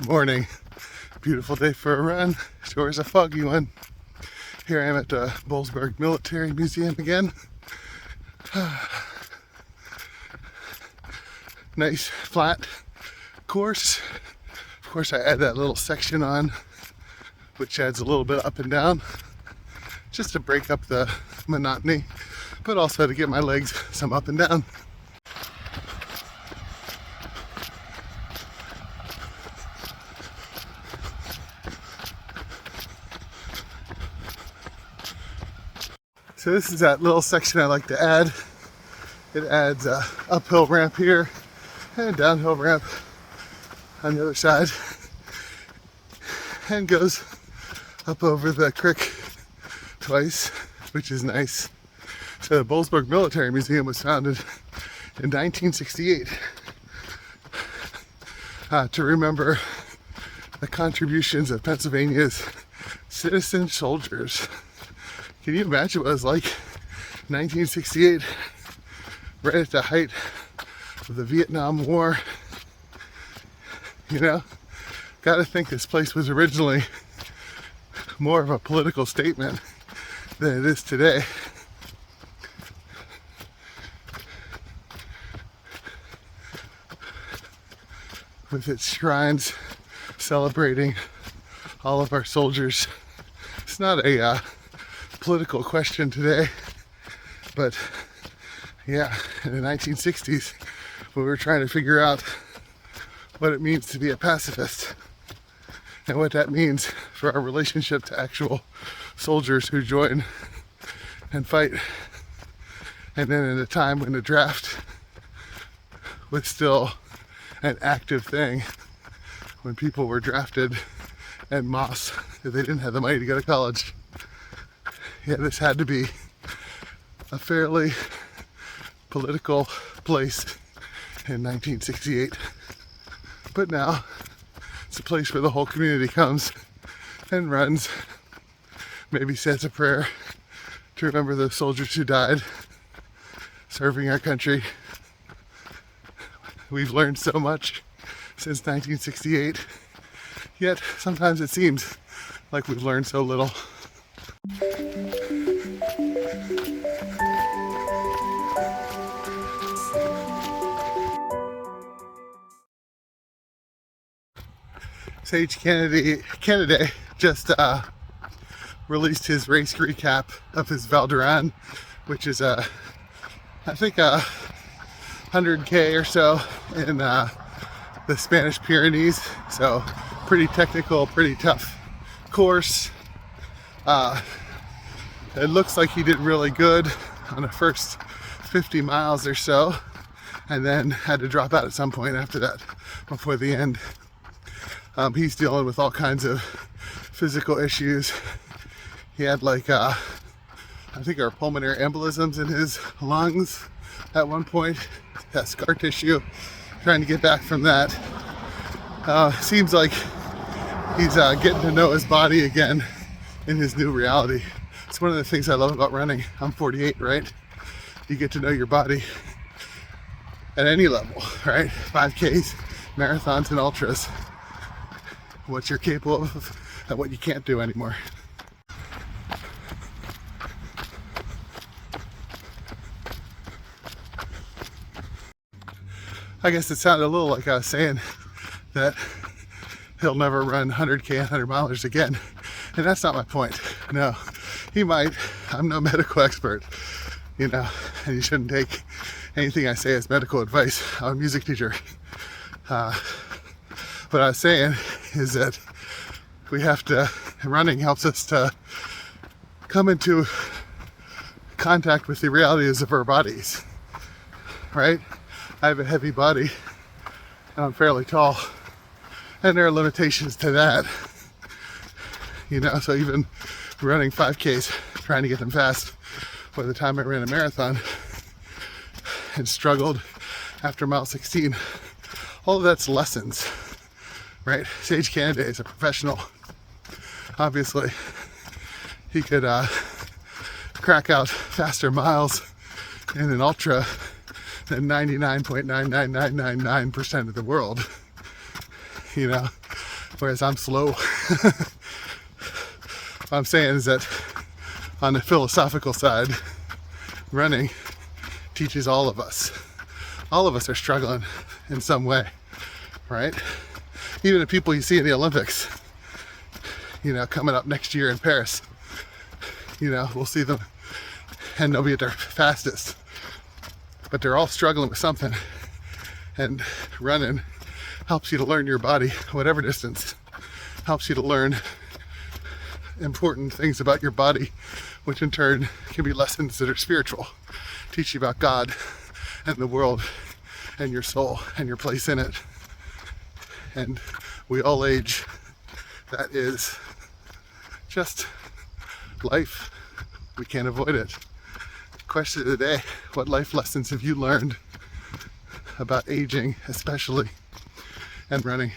Morning. Beautiful day for a run. Sure is a foggy one. Here I am at the Boalsburg Military Museum again. Nice flat course. Of course I add that little section on, which adds a little bit up and down, just to break up the monotony, but also to get my legs some up and down. So this is that little section I like to add. It adds a uphill ramp here and a downhill ramp on the other side, and goes up over the creek twice, which is nice. So the Boalsburg Military Museum was founded in 1968 to remember the contributions of Pennsylvania's citizen soldiers. Can you imagine what it was like 1968, right at the height of the Vietnam War? You know, gotta think this place was originally more of a political statement than it is today. With its shrines celebrating all of our soldiers. It's not a political question today, but yeah, in the 1960s, we were trying to figure out what it means to be a pacifist and what that means for our relationship to actual soldiers who join and fight. And then in a time when the draft was still an active thing, when people were drafted en masse if they didn't have the money to go to college. Yeah, this had to be a fairly political place in 1968. But now it's a place where the whole community comes and runs, maybe says a prayer to remember the soldiers who died serving our country. We've learned so much since 1968, yet sometimes it seems like we've learned so little. Sage Kennedy just released his race recap of his Val d'Aran, which is I think 100K or so in the Spanish Pyrenees. So pretty technical, pretty tough course. It looks like he did really good on the first 50 miles or so, and then had to drop out at some point after that, before the end. He's dealing with all kinds of physical issues. He had I think pulmonary embolisms in his lungs at one point. Has scar tissue, trying to get back from that. Seems like he's getting to know his body again in his new reality. It's one of the things I love about running. I'm 48, right? You get to know your body at any level, right? 5Ks, marathons, and ultras. What you're capable of and what you can't do anymore. I guess it sounded a little like I was saying that he'll never run 100K and 100 milers again. And that's not my point. No, he might. I'm no medical expert, and you shouldn't take anything I say as medical advice. I'm a music teacher. What I was saying is that running helps us to come into contact with the realities of our bodies, right? I have a heavy body and I'm fairly tall, and there are limitations to that, so even running 5Ks, trying to get them fast, by the time I ran a marathon and struggled after mile 16, all of that's lessons, right? Sage Kennedy is a professional. Obviously, he could crack out faster miles in an ultra than 99.99999% of the world. whereas I'm slow. What I'm saying is that on the philosophical side, running teaches all of us. All of us are struggling in some way, right? Even the people you see in the Olympics, coming up next year in Paris, we'll see them and they'll be at their fastest. But they're all struggling with something. And running helps you to learn your body, whatever distance, helps you to learn important things about your body, which in turn can be lessons that are spiritual, teach you about God and the world and your soul and your place in it. And we all age. That is just life. We can't avoid it. Question of the day: what life lessons have you learned about aging, especially, and running?